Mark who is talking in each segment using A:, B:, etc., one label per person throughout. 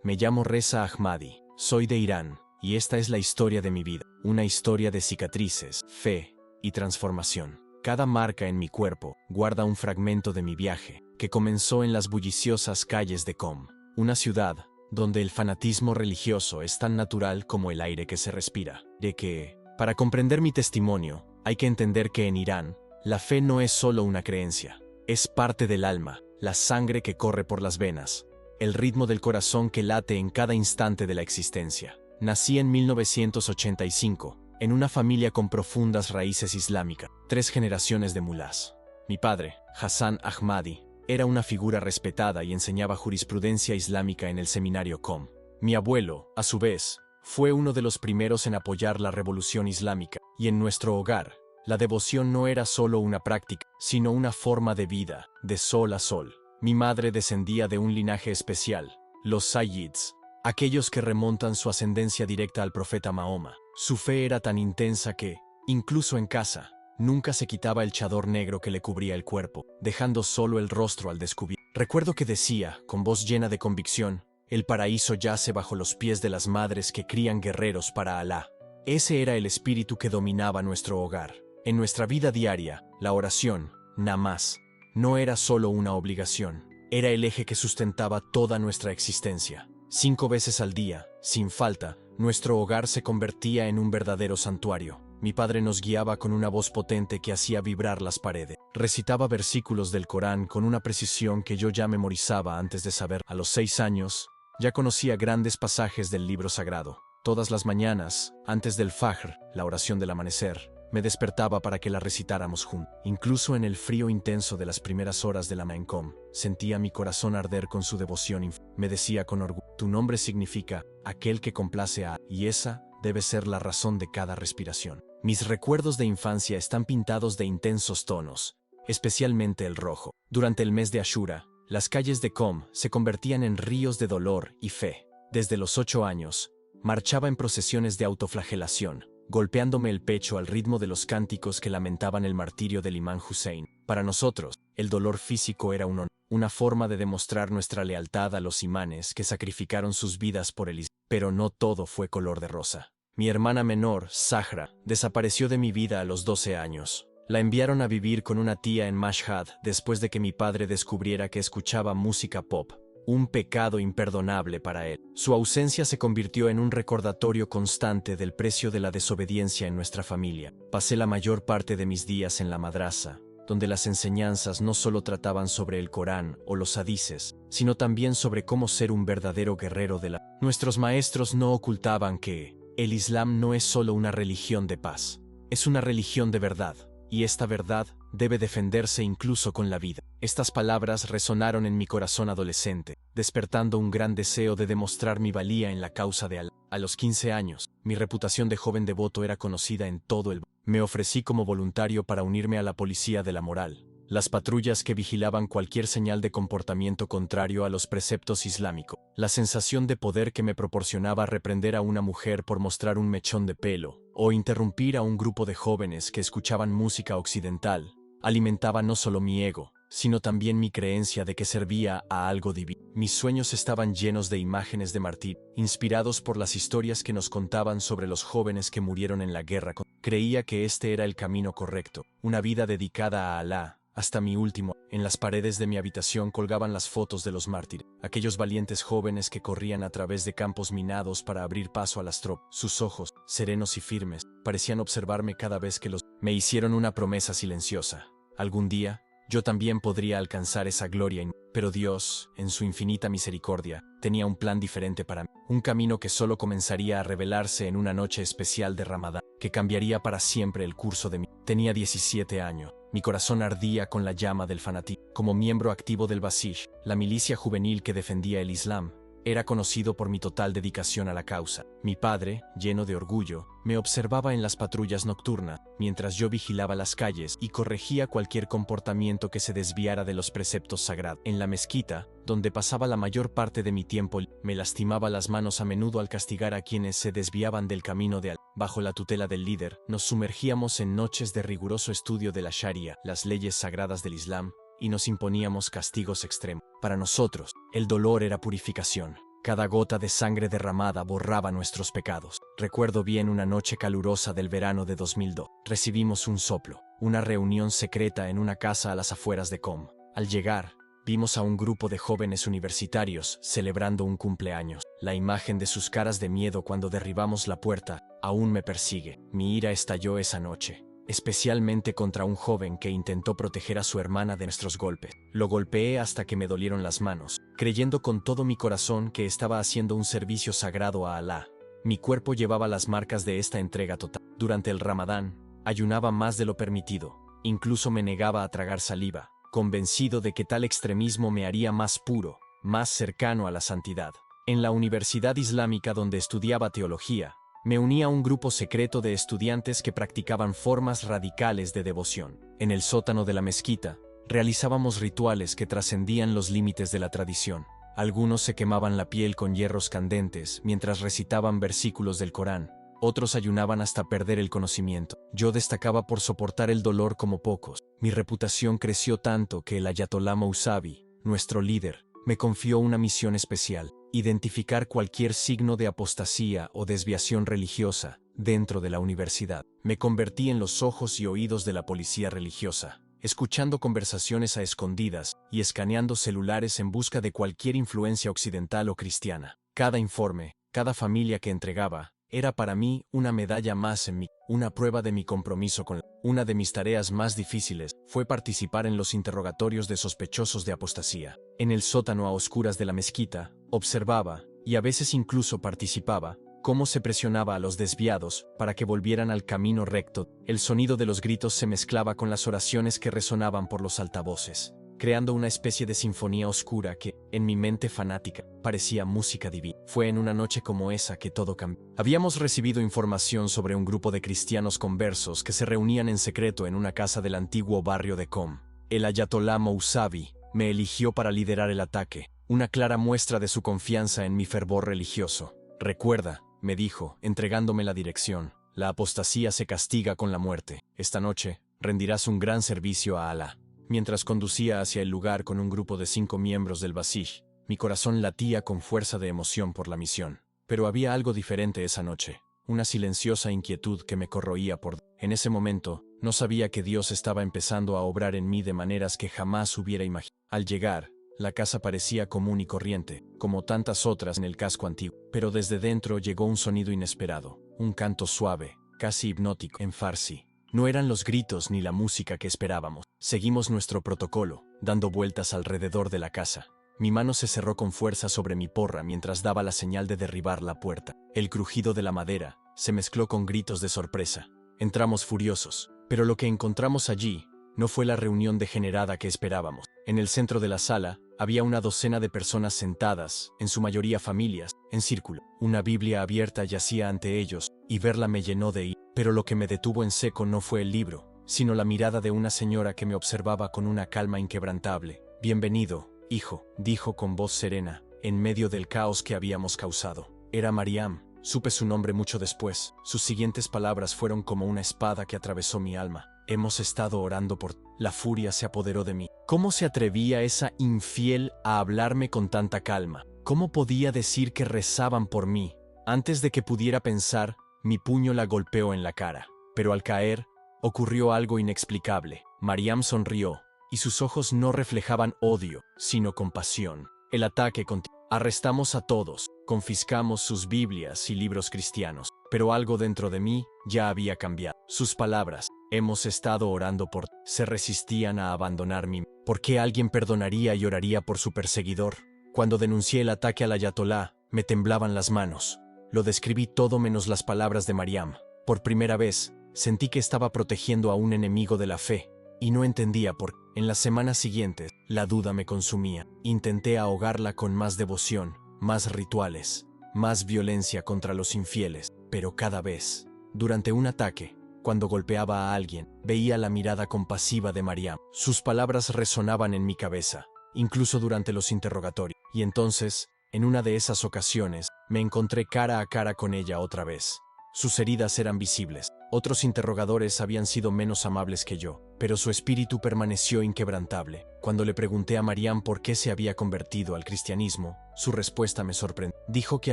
A: Me llamo Reza Ahmadi, soy de Irán, y esta es la historia de mi vida. Una historia de cicatrices, fe y transformación. Cada marca en mi cuerpo guarda un fragmento de mi viaje, que comenzó en las bulliciosas calles de Qom, una ciudad donde el fanatismo religioso es tan natural como el aire que se respira. De que, para comprender mi testimonio, hay que entender que en Irán, la fe no es solo una creencia, es parte del alma, la sangre que corre por las venas, el ritmo del corazón que late en cada instante de la existencia. Nací en 1985, en una familia con profundas raíces islámicas, 3 generaciones de mulás. Mi padre, Hassan Ahmadi, era una figura respetada y enseñaba jurisprudencia islámica en el seminario Qom. Mi abuelo, a su vez, fue uno de los primeros en apoyar la revolución islámica, y en nuestro hogar, la devoción no era solo una práctica, sino una forma de vida, de sol a sol. Mi madre descendía de un linaje especial, los Sayyids, aquellos que remontan su ascendencia directa al profeta Mahoma. Su fe era tan intensa que, incluso en casa, nunca se quitaba el chador negro que le cubría el cuerpo, dejando solo el rostro al descubierto. Recuerdo que decía, con voz llena de convicción, el paraíso yace bajo los pies de las madres que crían guerreros para Alá. Ese era el espíritu que dominaba nuestro hogar. En nuestra vida diaria, la oración, namaz, no era solo una obligación, era el eje que sustentaba toda nuestra existencia. 5 veces al día, sin falta, nuestro hogar se convertía en un verdadero santuario. Mi padre nos guiaba con una voz potente que hacía vibrar las paredes. Recitaba versículos del Corán con una precisión que yo ya memorizaba antes de saber. A los 6 años, ya conocía grandes pasajes del libro sagrado. Todas las mañanas, antes del Fajr, la oración del amanecer, me despertaba para que la recitáramos juntos. Incluso en el frío intenso de las primeras horas de la mañana en Qom, sentía mi corazón arder con su devoción. Me decía con orgullo, tu nombre significa aquel que complace a, y esa debe ser la razón de cada respiración. Mis recuerdos de infancia están pintados de intensos tonos, especialmente el rojo. Durante el mes de Ashura, las calles de Qom se convertían en ríos de dolor y fe. Desde los 8 años, marchaba en procesiones de autoflagelación, golpeándome el pecho al ritmo de los cánticos que lamentaban el martirio del imán Hussein. Para nosotros, el dolor físico era una forma de demostrar nuestra lealtad a los imanes que sacrificaron sus vidas por el Islam. Pero no todo fue color de rosa. Mi hermana menor, Zahra, desapareció de mi vida a los 12 años. La enviaron a vivir con una tía en Mashhad después de que mi padre descubriera que escuchaba música pop. Un pecado imperdonable para él. Su ausencia se convirtió en un recordatorio constante del precio de la desobediencia en nuestra familia. Pasé la mayor parte de mis días en la madrasa, donde las enseñanzas no solo trataban sobre el Corán o los hadices, sino también sobre cómo ser un verdadero guerrero de la... Nuestros maestros no ocultaban que el Islam no es solo una religión de paz, es una religión de verdad, y esta verdad debe defenderse incluso con la vida. Estas palabras resonaron en mi corazón adolescente, despertando un gran deseo de demostrar mi valía en la causa de Alá. A los 15 años, mi reputación de joven devoto era conocida en todo el... Me ofrecí como voluntario para unirme a la policía de la moral, las patrullas que vigilaban cualquier señal de comportamiento contrario a los preceptos islámicos. La sensación de poder que me proporcionaba reprender a una mujer por mostrar un mechón de pelo, o interrumpir a un grupo de jóvenes que escuchaban música occidental, alimentaba no solo mi ego, sino también mi creencia de que servía a algo divino. Mis sueños estaban llenos de imágenes de martirio, inspirados por las historias que nos contaban sobre los jóvenes que murieron en la guerra. Creía que este era el camino correcto, una vida dedicada a Alá, hasta mi último. En las paredes de mi habitación colgaban las fotos de los mártires, aquellos valientes jóvenes que corrían a través de campos minados para abrir paso a las tropas. Sus ojos, serenos y firmes, parecían observarme cada vez que los... Me hicieron una promesa silenciosa. Algún día, yo también podría alcanzar esa gloria, pero Dios, en su infinita misericordia, tenía un plan diferente para mí. Un camino que solo comenzaría a revelarse en una noche especial de Ramadán, que cambiaría para siempre el curso de mi... Tenía 17 años. Mi corazón ardía con la llama del fanatismo. Como miembro activo del Basish, la milicia juvenil que defendía el Islam, era conocido por mi total dedicación a la causa. Mi padre, lleno de orgullo, me observaba en las patrullas nocturnas, mientras yo vigilaba las calles y corregía cualquier comportamiento que se desviara de los preceptos sagrados. En la mezquita, donde pasaba la mayor parte de mi tiempo, me lastimaba las manos a menudo al castigar a quienes se desviaban del camino de Alá. Bajo la tutela del líder, nos sumergíamos en noches de riguroso estudio de la Sharia, las leyes sagradas del Islam, y nos imponíamos castigos extremos. Para nosotros, el dolor era purificación. Cada gota de sangre derramada borraba nuestros pecados. Recuerdo bien una noche calurosa del verano de 2002. Recibimos un soplo, una reunión secreta en una casa a las afueras de Com. Al llegar, vimos a un grupo de jóvenes universitarios celebrando un cumpleaños. La imagen de sus caras de miedo cuando derribamos la puerta aún me persigue. Mi ira estalló esa noche, especialmente contra un joven que intentó proteger a su hermana de nuestros golpes. Lo golpeé hasta que me dolieron las manos, creyendo con todo mi corazón que estaba haciendo un servicio sagrado a Alá. Mi cuerpo llevaba las marcas de esta entrega total. Durante el Ramadán, ayunaba más de lo permitido, incluso me negaba a tragar saliva, convencido de que tal extremismo me haría más puro, más cercano a la santidad. En la Universidad Islámica donde estudiaba teología, me uní a un grupo secreto de estudiantes que practicaban formas radicales de devoción. En el sótano de la mezquita, realizábamos rituales que trascendían los límites de la tradición. Algunos se quemaban la piel con hierros candentes mientras recitaban versículos del Corán. Otros ayunaban hasta perder el conocimiento. Yo destacaba por soportar el dolor como pocos. Mi reputación creció tanto que el Ayatolá Mousavi, nuestro líder, me confió una misión especial: identificar cualquier signo de apostasía o desviación religiosa dentro de la universidad. Me convertí en los ojos y oídos de la policía religiosa, escuchando conversaciones a escondidas y escaneando celulares en busca de cualquier influencia occidental o cristiana. Cada informe, cada familia que entregaba, era para mí una medalla más en una prueba de mi compromiso con. Una de mis tareas más difíciles fue participar en los interrogatorios de sospechosos de apostasía. En el sótano a oscuras de la mezquita, observaba, y a veces incluso participaba, cómo se presionaba a los desviados para que volvieran al camino recto. El sonido de los gritos se mezclaba con las oraciones que resonaban por los altavoces, creando una especie de sinfonía oscura que, en mi mente fanática, parecía música divina. Fue en una noche como esa que todo cambió. Habíamos recibido información sobre un grupo de cristianos conversos que se reunían en secreto en una casa del antiguo barrio de Com. El Ayatolá Mousavi me eligió para liderar el ataque, una clara muestra de su confianza en mi fervor religioso. Recuerda, me dijo, entregándome la dirección, la apostasía se castiga con la muerte. Esta noche, rendirás un gran servicio a Alá. Mientras conducía hacia el lugar con un grupo de 5 miembros del Basij, mi corazón latía con fuerza de emoción por la misión. Pero había algo diferente esa noche, una silenciosa inquietud que me corroía por. En ese momento, no sabía que Dios estaba empezando a obrar en mí de maneras que jamás hubiera imaginado. Al llegar, la casa parecía común y corriente, como tantas otras en el casco antiguo. Pero desde dentro llegó un sonido inesperado, un canto suave, casi hipnótico, en farsi. No eran los gritos ni la música que esperábamos. Seguimos nuestro protocolo, dando vueltas alrededor de la casa. Mi mano se cerró con fuerza sobre mi porra mientras daba la señal de derribar la puerta. El crujido de la madera se mezcló con gritos de sorpresa. Entramos furiosos, pero lo que encontramos allí no fue la reunión degenerada que esperábamos. En el centro de la sala había una docena de personas sentadas, en su mayoría familias, en círculo. Una Biblia abierta yacía ante ellos, y verla me llenó de ira. Pero lo que me detuvo en seco no fue el libro, sino la mirada de una señora que me observaba con una calma inquebrantable. «Bienvenido, hijo», dijo con voz serena, en medio del caos que habíamos causado. Era Mariam. Supe su nombre mucho después. Sus siguientes palabras fueron como una espada que atravesó mi alma. «Hemos estado orando por ti». La furia se apoderó de mí. ¿Cómo se atrevía esa infiel a hablarme con tanta calma? ¿Cómo podía decir que rezaban por mí? Antes de que pudiera pensar, mi puño la golpeó en la cara. Pero al caer, ocurrió algo inexplicable. Mariam sonrió, y sus ojos no reflejaban odio, sino compasión. El ataque continuó. Arrestamos a todos, confiscamos sus Biblias y libros cristianos. Pero algo dentro de mí ya había cambiado. Sus palabras, «Hemos estado orando por ti», se resistían a abandonar mi. ¿Por qué alguien perdonaría y oraría por su perseguidor? Cuando denuncié el ataque al Ayatolá, me temblaban las manos. Lo describí todo menos las palabras de Mariam. Por primera vez, sentí que estaba protegiendo a un enemigo de la fe, y no entendía por qué. En las semanas siguientes, la duda me consumía. Intenté ahogarla con más devoción, más rituales, más violencia contra los infieles, pero cada vez, durante un ataque, cuando golpeaba a alguien, veía la mirada compasiva de Mariam. Sus palabras resonaban en mi cabeza, incluso durante los interrogatorios. Y entonces, en una de esas ocasiones, me encontré cara a cara con ella otra vez. Sus heridas eran visibles, Otros interrogadores habían sido menos amables que yo, pero su espíritu permaneció inquebrantable. Cuando le pregunté a Mariam por qué se había convertido al cristianismo, su respuesta me sorprendió. Dijo que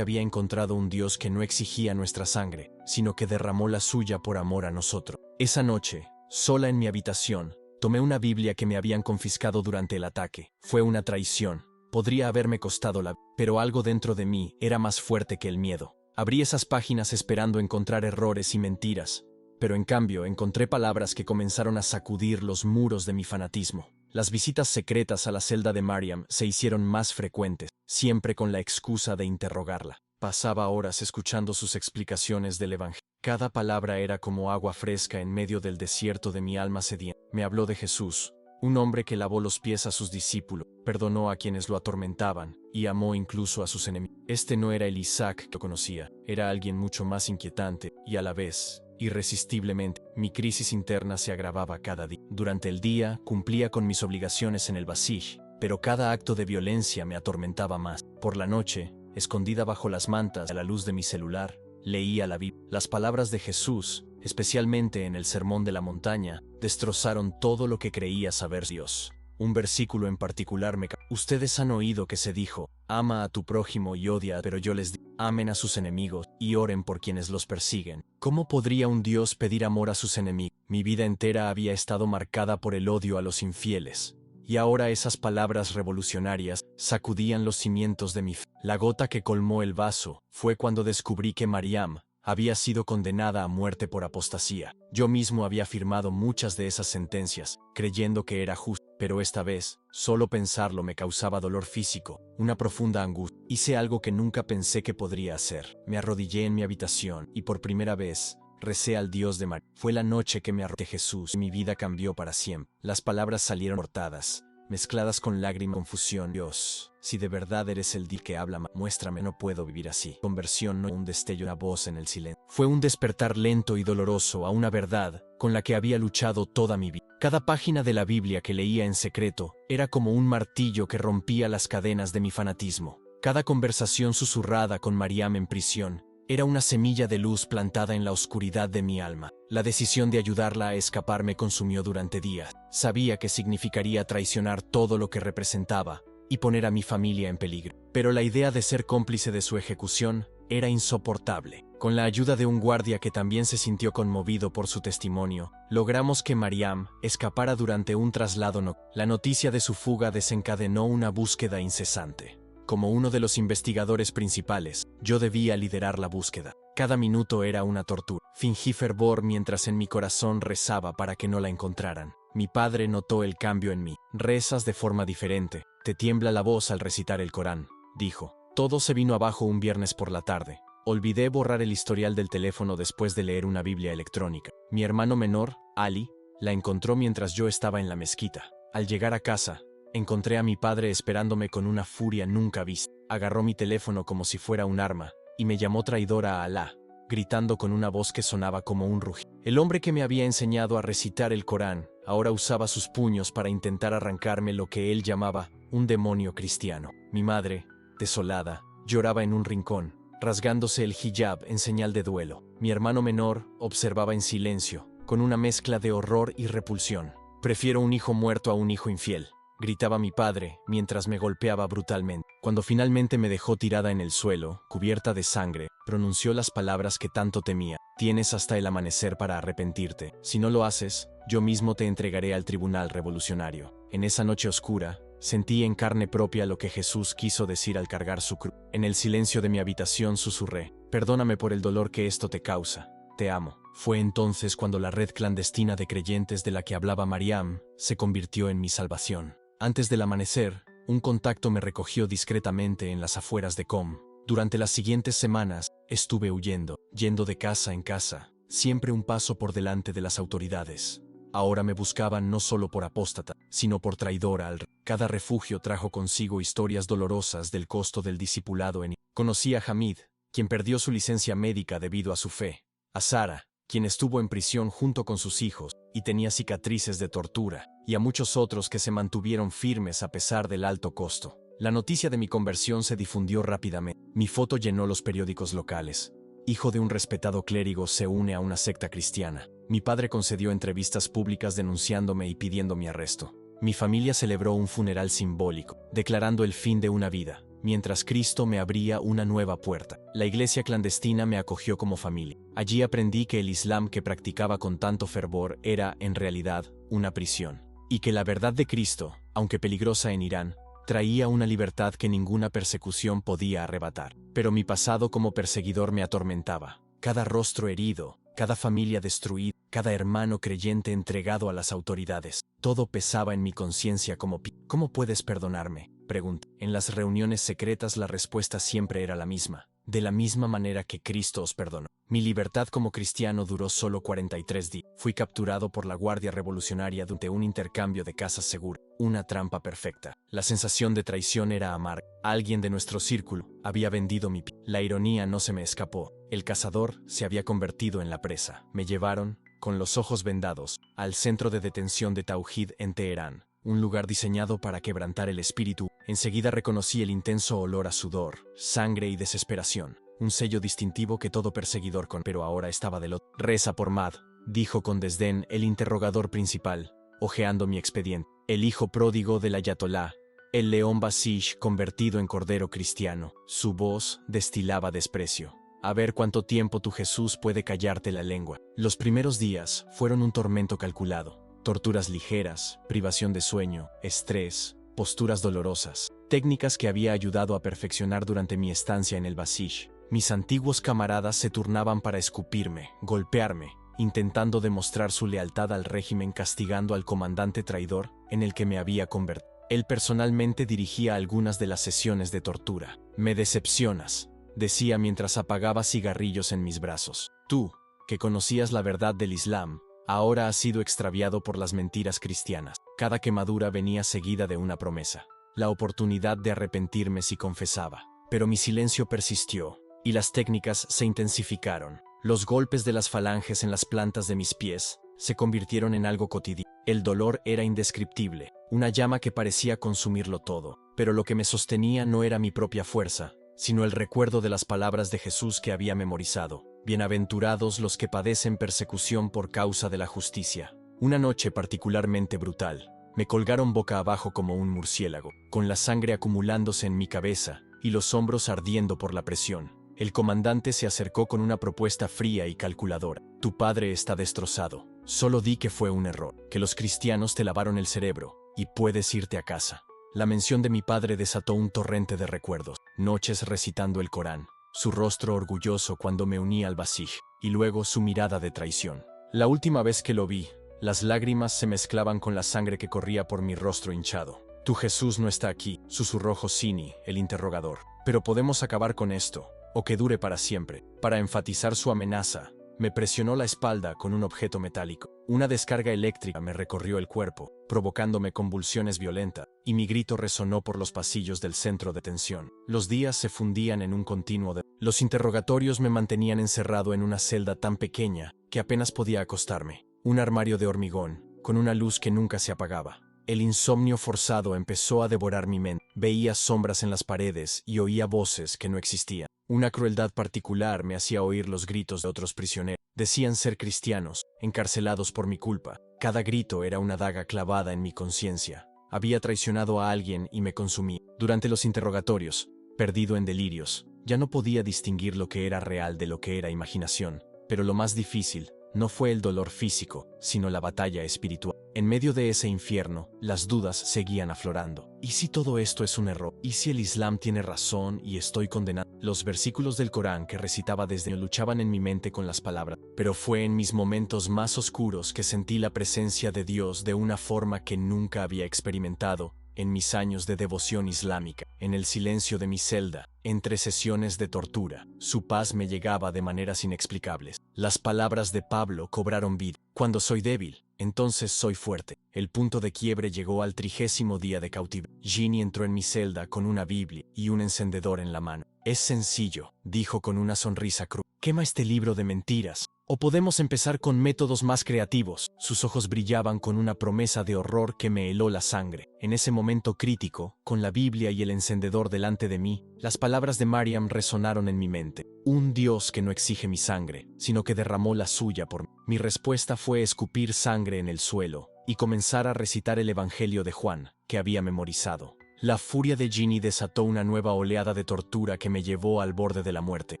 A: había encontrado un Dios que no exigía nuestra sangre, sino que derramó la suya por amor a nosotros. Esa noche, sola en mi habitación, tomé una Biblia que me habían confiscado durante el ataque. Fue una traición. Podría haberme costado la vida, pero algo dentro de mí era más fuerte que el miedo. Abrí esas páginas esperando encontrar errores y mentiras, pero en cambio encontré palabras que comenzaron a sacudir los muros de mi fanatismo. Las visitas secretas a la celda de Mariam se hicieron más frecuentes, siempre con la excusa de interrogarla. Pasaba horas escuchando sus explicaciones del Evangelio. Cada palabra era como agua fresca en medio del desierto de mi alma sedienta. Me habló de Jesús, un hombre que lavó los pies a sus discípulos, perdonó a quienes lo atormentaban y amó incluso a sus enemigos. Este no era el Isaac que conocía, era alguien mucho más inquietante y a la vez, irresistiblemente, mi crisis interna se agravaba cada día. Durante el día cumplía con mis obligaciones en el Basij, pero cada acto de violencia me atormentaba más. Por la noche, escondida bajo las mantas a la luz de mi celular, leía la Biblia. Las palabras de Jesús, especialmente en el Sermón de la Montaña, destrozaron todo lo que creía saber Dios. Un versículo en particular me... Ustedes han oído que se dijo, ama a tu prójimo y odia, pero yo les digo, amen a sus enemigos y oren por quienes los persiguen. ¿Cómo podría un Dios pedir amor a sus enemigos? Mi vida entera había estado marcada por el odio a los infieles. Y ahora esas palabras revolucionarias sacudían los cimientos de mi fe. La gota que colmó el vaso fue cuando descubrí que Mariam había sido condenada a muerte por apostasía. Yo mismo había firmado muchas de esas sentencias, creyendo que era justo, pero esta vez, solo pensarlo me causaba dolor físico, una profunda angustia. Hice algo que nunca pensé que podría hacer. Me arrodillé en mi habitación y por primera vez recé al Dios de María. Fue la noche que me arrodillé a Jesús y mi vida cambió para siempre. Las palabras salieron cortadas, mezcladas con lágrima y confusión. Dios, si de verdad eres el Dios que habla, muéstrame, no puedo vivir así. Conversión no un destello, una voz en el silencio. Fue un despertar lento y doloroso a una verdad con la que había luchado toda mi vida. Cada página de la Biblia que leía en secreto era como un martillo que rompía las cadenas de mi fanatismo. Cada conversación susurrada con Mariam en prisión era una semilla de luz plantada en la oscuridad de mi alma. La decisión de ayudarla a escapar me consumió durante días. Sabía que significaría traicionar todo lo que representaba y poner a mi familia en peligro. Pero la idea de ser cómplice de su ejecución era insoportable. Con la ayuda de un guardia que también se sintió conmovido por su testimonio, logramos que Mariam escapara durante un traslado nocturno. La noticia de su fuga desencadenó una búsqueda incesante. Como uno de los investigadores principales, yo debía liderar la búsqueda. Cada minuto era una tortura. Fingí fervor mientras en mi corazón rezaba para que no la encontraran. Mi padre notó el cambio en mí. Rezas de forma diferente. Te tiembla la voz al recitar el Corán, dijo. Todo se vino abajo un viernes por la tarde. Olvidé borrar el historial del teléfono después de leer una Biblia electrónica. Mi hermano menor, Ali, la encontró mientras yo estaba en la mezquita. Al llegar a casa, encontré a mi padre esperándome con una furia nunca vista. Agarró mi teléfono como si fuera un arma y me llamó traidora a Alá, gritando con una voz que sonaba como un rugido. El hombre que me había enseñado a recitar el Corán ahora usaba sus puños para intentar arrancarme lo que él llamaba un demonio cristiano. Mi madre, desolada, lloraba en un rincón, rasgándose el hijab en señal de duelo. Mi hermano menor observaba en silencio, con una mezcla de horror y repulsión. Prefiero un hijo muerto a un hijo infiel, gritaba mi padre mientras me golpeaba brutalmente. Cuando finalmente me dejó tirada en el suelo, cubierta de sangre, pronunció las palabras que tanto temía. Tienes hasta el amanecer para arrepentirte. Si no lo haces, yo mismo te entregaré al tribunal revolucionario. En esa noche oscura, sentí en carne propia lo que Jesús quiso decir al cargar su cruz. En el silencio de mi habitación susurré, perdóname por el dolor que esto te causa. Te amo. Fue entonces cuando la red clandestina de creyentes de la que hablaba Mariam se convirtió en mi salvación. Antes del amanecer, un contacto me recogió discretamente en las afueras de Qom. Durante las siguientes semanas, estuve huyendo, yendo de casa en casa, siempre un paso por delante de las autoridades. Ahora me buscaban no solo por apóstata, sino por traidora al rey. Cada refugio trajo consigo historias dolorosas del costo del discipulado en... Conocí a Hamid, quien perdió su licencia médica debido a su fe, a Sara, quien estuvo en prisión junto con sus hijos y tenía cicatrices de tortura, y a muchos otros que se mantuvieron firmes a pesar del alto costo. La noticia de mi conversión se difundió rápidamente. Mi foto llenó los periódicos locales. hijo de un respetado clérigo, se une a una secta cristiana. Mi padre concedió entrevistas públicas denunciándome y pidiendo mi arresto. Mi familia celebró un funeral simbólico, declarando el fin de una vida, mientras Cristo me abría una nueva puerta. La iglesia clandestina me acogió como familia. Allí aprendí que el Islam que practicaba con tanto fervor era, en realidad, una prisión, y que la verdad de Cristo, aunque peligrosa en Irán, traía una libertad que ninguna persecución podía arrebatar. Pero mi pasado como perseguidor me atormentaba. Cada rostro herido, cada familia destruida, cada hermano creyente entregado a las autoridades. Todo pesaba en mi conciencia como ¿Cómo puedes perdonarme?, pregunté. En las reuniones secretas la respuesta siempre era la misma. De la misma manera que Cristo os perdonó. Mi libertad como cristiano duró solo 43 días. Fui capturado por la Guardia Revolucionaria durante un intercambio de casas seguro. Una trampa perfecta. La sensación de traición era amarga. Alguien de nuestro círculo había vendido mi piel. La ironía no se me escapó. El cazador se había convertido en la presa. Me llevaron, con los ojos vendados, al centro de detención de Tauhid en Teherán. Un lugar diseñado para quebrantar el espíritu. Enseguida reconocí el intenso olor a sudor, sangre y desesperación. Un sello distintivo que todo perseguidor pero ahora estaba del otro. Reza por Mad, dijo con desdén el interrogador principal, hojeando mi expediente. El hijo pródigo del ayatolá, el león Basij convertido en cordero cristiano. Su voz destilaba desprecio. A ver cuánto tiempo tu Jesús puede callarte la lengua. Los primeros días fueron un tormento calculado. Torturas ligeras, privación de sueño, estrés, posturas dolorosas, técnicas que había ayudado a perfeccionar durante mi estancia en el Basij. Mis antiguos camaradas se turnaban para escupirme, golpearme, intentando demostrar su lealtad al régimen, castigando al comandante traidor en el que me había convertido. Él personalmente dirigía algunas de las sesiones de tortura. Me decepcionas, decía mientras apagaba cigarrillos en mis brazos. Tú, que conocías la verdad del Islam, ahora has sido extraviado por las mentiras cristianas. Cada quemadura venía seguida de una promesa, la oportunidad de arrepentirme si confesaba. Pero mi silencio persistió, y las técnicas se intensificaron. Los golpes de las falanges en las plantas de mis pies se convirtieron en algo cotidiano. El dolor era indescriptible, una llama que parecía consumirlo todo. Pero lo que me sostenía no era mi propia fuerza, sino el recuerdo de las palabras de Jesús que había memorizado. Bienaventurados los que padecen persecución por causa de la justicia. Una noche particularmente brutal, me colgaron boca abajo como un murciélago, con la sangre acumulándose en mi cabeza y los hombros ardiendo por la presión. El comandante se acercó con una propuesta fría y calculadora. Tu padre está destrozado. Solo di que fue un error, que los cristianos te lavaron el cerebro, y puedes irte a casa. La mención de mi padre desató un torrente de recuerdos. Noches recitando el Corán, su rostro orgulloso cuando me uní al Basij, y luego su mirada de traición. La última vez que lo vi, las lágrimas se mezclaban con la sangre que corría por mi rostro hinchado. Tu Jesús no está aquí, susurró Hosseini, el interrogador. Pero podemos acabar con esto, o que dure para siempre. Para enfatizar su amenaza, me presionó la espalda con un objeto metálico. Una descarga eléctrica me recorrió el cuerpo, provocándome convulsiones violentas, y mi grito resonó por los pasillos del centro de detención. Los días se fundían en un continuo de... Los interrogatorios me mantenían encerrado en una celda tan pequeña que apenas podía acostarme. Un armario de hormigón, con una luz que nunca se apagaba. El insomnio forzado empezó a devorar mi mente. Veía sombras en las paredes y oía voces que no existían. Una crueldad particular me hacía oír los gritos de otros prisioneros. Decían ser cristianos, encarcelados por mi culpa. Cada grito era una daga clavada en mi conciencia. Había traicionado a alguien y me consumí. Durante los interrogatorios, perdido en delirios, ya no podía distinguir lo que era real de lo que era imaginación. Pero lo más difícil no fue el dolor físico, sino la batalla espiritual. En medio de ese infierno, las dudas seguían aflorando. ¿Y si todo esto es un error? ¿Y si el Islam tiene razón y estoy condenado? Los versículos del Corán que recitaba desde niño luchaban en mi mente con las palabras. Pero fue en mis momentos más oscuros que sentí la presencia de Dios de una forma que nunca había experimentado en mis años de devoción islámica. En el silencio de mi celda, entre sesiones de tortura, su paz me llegaba de maneras inexplicables. Las palabras de Pablo cobraron vida. Cuando soy débil, entonces soy fuerte. El punto de quiebre llegó al 30º día de cautiverio. Ginny entró en mi celda con una Biblia y un encendedor en la mano. Es sencillo, dijo con una sonrisa cruel. Quema este libro de mentiras. O podemos empezar con métodos más creativos. Sus ojos brillaban con una promesa de horror que me heló la sangre. En ese momento crítico, con la Biblia y el encendedor delante de mí, las palabras de Mariam resonaron en mi mente. Un Dios que no exige mi sangre, sino que derramó la suya por mí. Mi respuesta fue escupir sangre en el suelo y comenzar a recitar el Evangelio de Juan, que había memorizado. La furia de Ginny desató una nueva oleada de tortura que me llevó al borde de la muerte.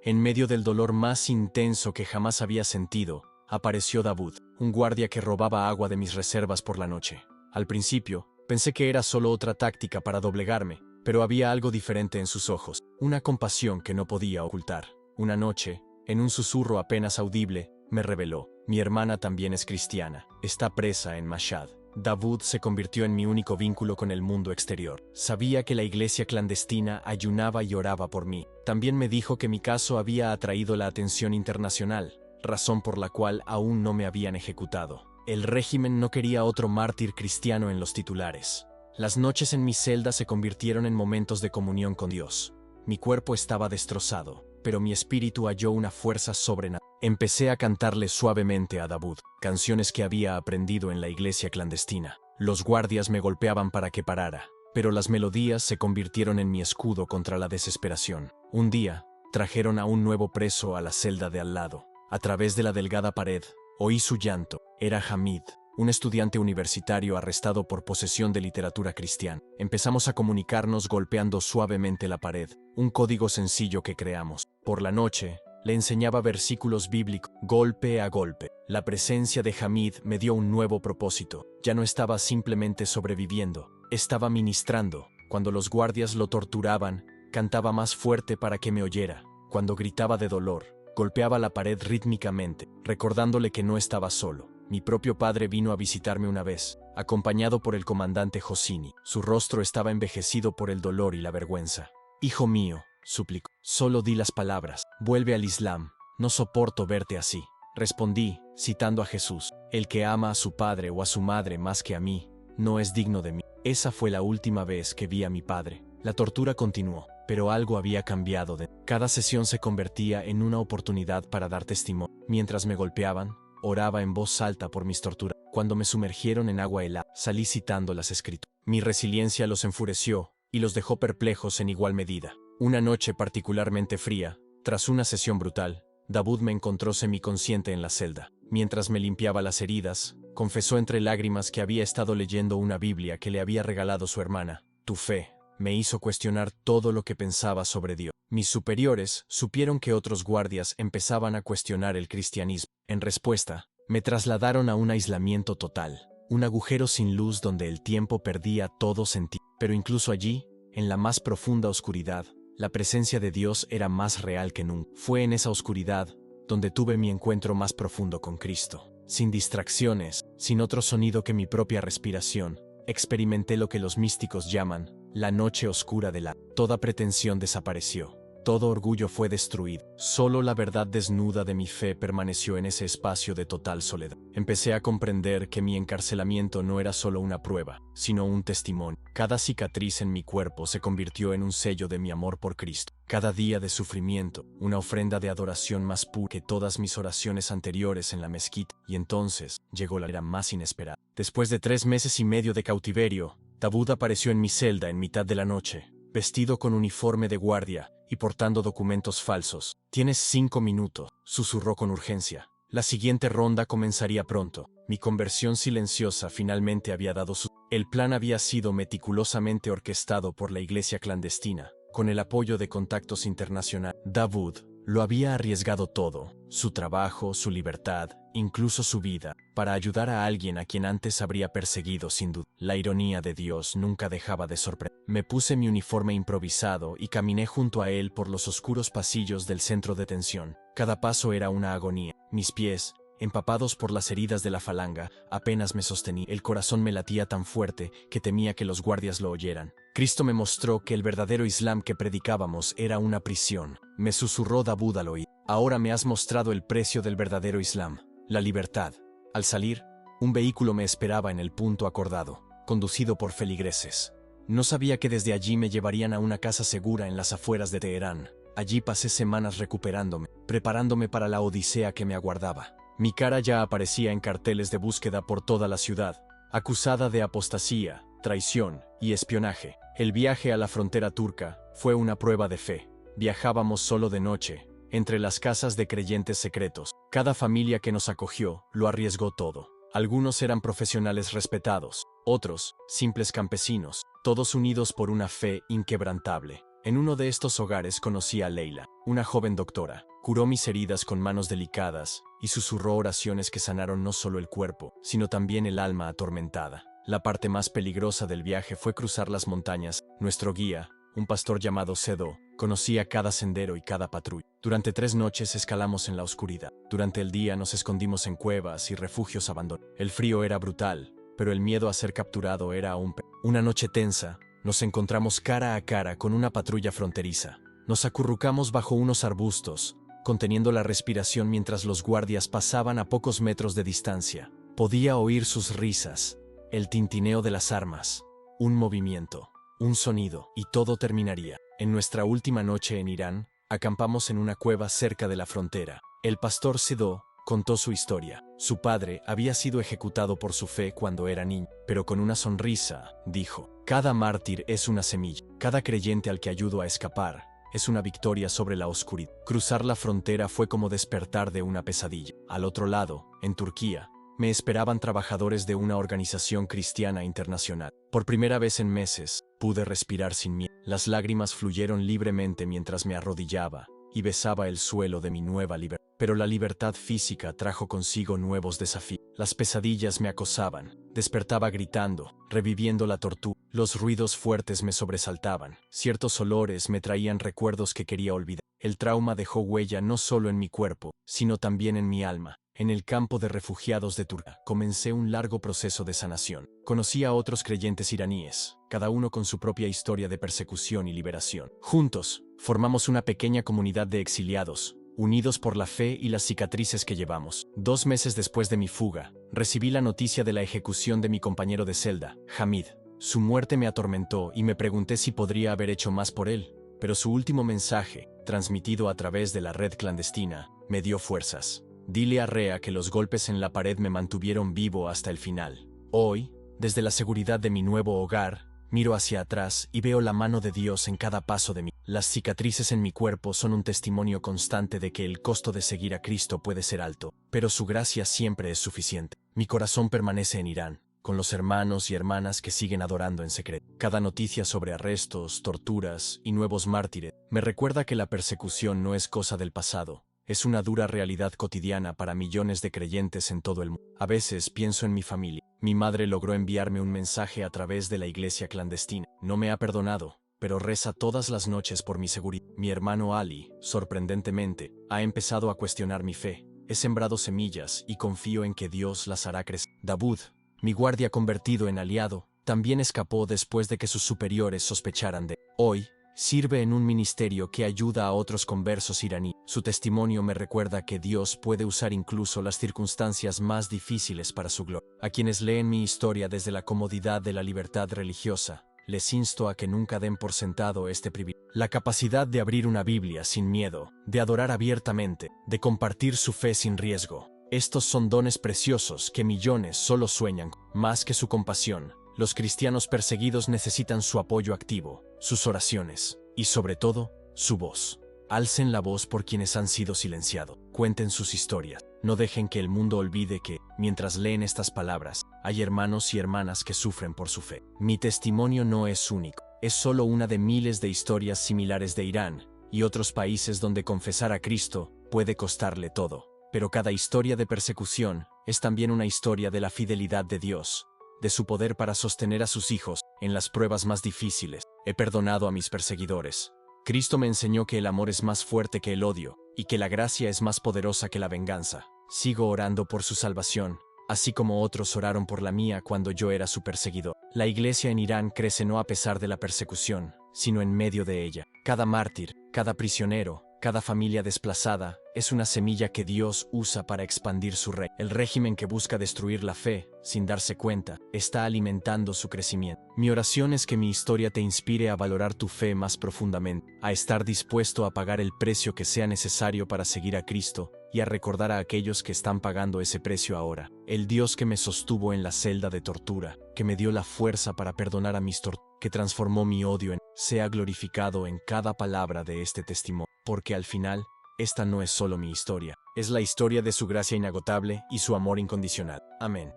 A: En medio del dolor más intenso que jamás había sentido, apareció Davud, un guardia que robaba agua de mis reservas por la noche. Al principio, pensé que era solo otra táctica para doblegarme, pero había algo diferente en sus ojos, una compasión que no podía ocultar. Una noche, en un susurro apenas audible, me reveló: mi hermana también es cristiana, está presa en Mashhad. Davud se convirtió en mi único vínculo con el mundo exterior. Sabía que la iglesia clandestina ayunaba y oraba por mí. También me dijo que mi caso había atraído la atención internacional, razón por la cual aún no me habían ejecutado. El régimen no quería otro mártir cristiano en los titulares. Las noches en mi celda se convirtieron en momentos de comunión con Dios. Mi cuerpo estaba destrozado, pero mi espíritu halló una fuerza sobrenatural. Empecé a cantarle suavemente a Davud, canciones que había aprendido en la iglesia clandestina. Los guardias me golpeaban para que parara, pero las melodías se convirtieron en mi escudo contra la desesperación. Un día, trajeron a un nuevo preso a la celda de al lado. A través de la delgada pared, oí su llanto. Era Hamid, un estudiante universitario arrestado por posesión de literatura cristiana. Empezamos a comunicarnos golpeando suavemente la pared, un código sencillo que creamos. Por la noche, le enseñaba versículos bíblicos, golpe a golpe. La presencia de Hamid me dio un nuevo propósito. Ya no estaba simplemente sobreviviendo, estaba ministrando. Cuando los guardias lo torturaban, cantaba más fuerte para que me oyera. Cuando gritaba de dolor, golpeaba la pared rítmicamente, recordándole que no estaba solo. Mi propio padre vino a visitarme una vez, acompañado por el comandante Hosseini. Su rostro estaba envejecido por el dolor y la vergüenza. «Hijo mío», suplicó, «solo di las palabras, vuelve al Islam, no soporto verte así». Respondí, citando a Jesús: «El que ama a su padre o a su madre más que a mí, no es digno de mí». Esa fue la última vez que vi a mi padre. La tortura continuó, pero algo había cambiado. Cada sesión se convertía en una oportunidad para dar testimonio. Mientras me golpeaban, oraba en voz alta por mis torturas. Cuando me sumergieron en agua helada, salí citando las escrituras. Mi resiliencia los enfureció y los dejó perplejos en igual medida. Una noche particularmente fría, tras una sesión brutal, Davud me encontró semiconsciente en la celda. Mientras me limpiaba las heridas, confesó entre lágrimas que había estado leyendo una Biblia que le había regalado su hermana. «Tu fe me hizo cuestionar todo lo que pensaba sobre Dios». Mis superiores supieron que otros guardias empezaban a cuestionar el cristianismo. En respuesta, me trasladaron a un aislamiento total, un agujero sin luz donde el tiempo perdía todo sentido. Pero incluso allí, en la más profunda oscuridad, la presencia de Dios era más real que nunca. Fue en esa oscuridad donde tuve mi encuentro más profundo con Cristo. Sin distracciones, sin otro sonido que mi propia respiración, experimenté lo que los místicos llaman la noche oscura del alma. Toda pretensión desapareció. Todo orgullo fue destruido. Solo la verdad desnuda de mi fe permaneció en ese espacio de total soledad. Empecé a comprender que mi encarcelamiento no era solo una prueba, sino un testimonio. Cada cicatriz en mi cuerpo se convirtió en un sello de mi amor por Cristo. Cada día de sufrimiento, una ofrenda de adoración más pura que todas mis oraciones anteriores en la mezquita. Y entonces, llegó la era más inesperada. Después de 3 meses y medio de cautiverio, Davud apareció en mi celda en mitad de la noche, vestido con uniforme de guardia y portando documentos falsos. «Tienes 5 minutos», susurró con urgencia. La siguiente ronda comenzaría pronto. Mi conversión silenciosa finalmente había dado su... El plan había sido meticulosamente orquestado por la iglesia clandestina, con el apoyo de contactos internacionales. Davud lo había arriesgado todo, su trabajo, su libertad, incluso su vida, para ayudar a alguien a quien antes habría perseguido sin duda. La ironía de Dios nunca dejaba de sorprender. Me puse mi uniforme improvisado y caminé junto a él por los oscuros pasillos del centro de detención. Cada paso era una agonía. Mis pies, empapados por las heridas de la falanga, apenas me sostenía. El corazón me latía tan fuerte que temía que los guardias lo oyeran. Cristo me mostró que el verdadero Islam que predicábamos era una prisión. Me susurró Davud al oído. «Ahora me has mostrado el precio del verdadero Islam, la libertad». Al salir, un vehículo me esperaba en el punto acordado, conducido por feligreses. No sabía que desde allí me llevarían a una casa segura en las afueras de Teherán. Allí pasé semanas recuperándome, preparándome para la odisea que me aguardaba. Mi cara ya aparecía en carteles de búsqueda por toda la ciudad, acusada de apostasía, traición y espionaje. El viaje a la frontera turca fue una prueba de fe. Viajábamos solo de noche, entre las casas de creyentes secretos. Cada familia que nos acogió lo arriesgó todo. Algunos eran profesionales respetados, otros, simples campesinos, todos unidos por una fe inquebrantable. En uno de estos hogares conocí a Leila, una joven doctora. Curó mis heridas con manos delicadas y susurró oraciones que sanaron no solo el cuerpo, sino también el alma atormentada. La parte más peligrosa del viaje fue cruzar las montañas. Nuestro guía, un pastor llamado Sedo, conocía cada sendero y cada patrulla. Durante 3 noches escalamos en la oscuridad. Durante el día nos escondimos en cuevas y refugios abandonados. El frío era brutal, pero el miedo a ser capturado era aún peor. Una noche tensa, nos encontramos cara a cara con una patrulla fronteriza. Nos acurrucamos bajo unos arbustos, conteniendo la respiración mientras los guardias pasaban a pocos metros de distancia. Podía oír sus risas, el tintineo de las armas, un movimiento, un sonido, y todo terminaría. En nuestra última noche en Irán, acampamos en una cueva cerca de la frontera. El pastor Sedo contó su historia. Su padre había sido ejecutado por su fe cuando era niño, pero con una sonrisa, dijo: cada mártir es una semilla, cada creyente al que ayudo a escapar es una victoria sobre la oscuridad. Cruzar la frontera fue como despertar de una pesadilla. Al otro lado, en Turquía, me esperaban trabajadores de una organización cristiana internacional. Por primera vez en meses, pude respirar sin miedo. Las lágrimas fluyeron libremente mientras me arrodillaba y besaba el suelo de mi nueva libertad. Pero la libertad física trajo consigo nuevos desafíos. Las pesadillas me acosaban. Despertaba gritando, reviviendo la tortura. Los ruidos fuertes me sobresaltaban. Ciertos olores me traían recuerdos que quería olvidar. El trauma dejó huella no solo en mi cuerpo, sino también en mi alma. En el campo de refugiados de Turquía, comencé un largo proceso de sanación. Conocí a otros creyentes iraníes, cada uno con su propia historia de persecución y liberación. Juntos, formamos una pequeña comunidad de exiliados, unidos por la fe y las cicatrices que llevamos. 2 meses después de mi fuga, recibí la noticia de la ejecución de mi compañero de celda, Hamid. Su muerte me atormentó y me pregunté si podría haber hecho más por él, pero su último mensaje, transmitido a través de la red clandestina, me dio fuerzas. Dile a Rea que los golpes en la pared me mantuvieron vivo hasta el final. Hoy, desde la seguridad de mi nuevo hogar, miro hacia atrás y veo la mano de Dios en cada paso de mí. Las cicatrices en mi cuerpo son un testimonio constante de que el costo de seguir a Cristo puede ser alto, pero su gracia siempre es suficiente. Mi corazón permanece en Irán, con los hermanos y hermanas que siguen adorando en secreto. Cada noticia sobre arrestos, torturas y nuevos mártires me recuerda que la persecución no es cosa del pasado. Es una dura realidad cotidiana para millones de creyentes en todo el mundo. A veces pienso en mi familia. Mi madre logró enviarme un mensaje a través de la iglesia clandestina. No me ha perdonado, pero reza todas las noches por mi seguridad. Mi hermano Ali, sorprendentemente, ha empezado a cuestionar mi fe. He sembrado semillas y confío en que Dios las hará crecer. Davud, mi guardia convertido en aliado, también escapó después de que sus superiores sospecharan de él. Hoy, sirve en un ministerio que ayuda a otros conversos iraníes. Su testimonio me recuerda que Dios puede usar incluso las circunstancias más difíciles para su gloria. A quienes leen mi historia desde la comodidad de la libertad religiosa, les insto a que nunca den por sentado este privilegio. La capacidad de abrir una Biblia sin miedo, de adorar abiertamente, de compartir su fe sin riesgo. Estos son dones preciosos que millones solo sueñan. Más que su compasión, los cristianos perseguidos necesitan su apoyo activo, sus oraciones y, sobre todo, su voz. Alcen la voz por quienes han sido silenciados. Cuenten sus historias. No dejen que el mundo olvide que, mientras leen estas palabras, hay hermanos y hermanas que sufren por su fe. Mi testimonio no es único. Es solo una de miles de historias similares de Irán y otros países donde confesar a Cristo puede costarle todo. Pero cada historia de persecución es también una historia de la fidelidad de Dios, de su poder para sostener a sus hijos en las pruebas más difíciles. He perdonado a mis perseguidores. Cristo me enseñó que el amor es más fuerte que el odio y que la gracia es más poderosa que la venganza. Sigo orando por su salvación, así como otros oraron por la mía cuando yo era su perseguidor. La iglesia en Irán crece no a pesar de la persecución, sino en medio de ella. Cada mártir, cada prisionero, Cada familia desplazada es una semilla que Dios usa para expandir su reino. El régimen que busca destruir la fe, sin darse cuenta, está alimentando su crecimiento. Mi oración es que mi historia te inspire a valorar tu fe más profundamente, a estar dispuesto a pagar el precio que sea necesario para seguir a Cristo, y a recordar a aquellos que están pagando ese precio ahora. El Dios que me sostuvo en la celda de tortura, que me dio la fuerza para perdonar a mis torturas, que transformó mi odio en, sea glorificado en cada palabra de este testimonio, porque al final, esta no es solo mi historia, es la historia de su gracia inagotable y su amor incondicional. Amén.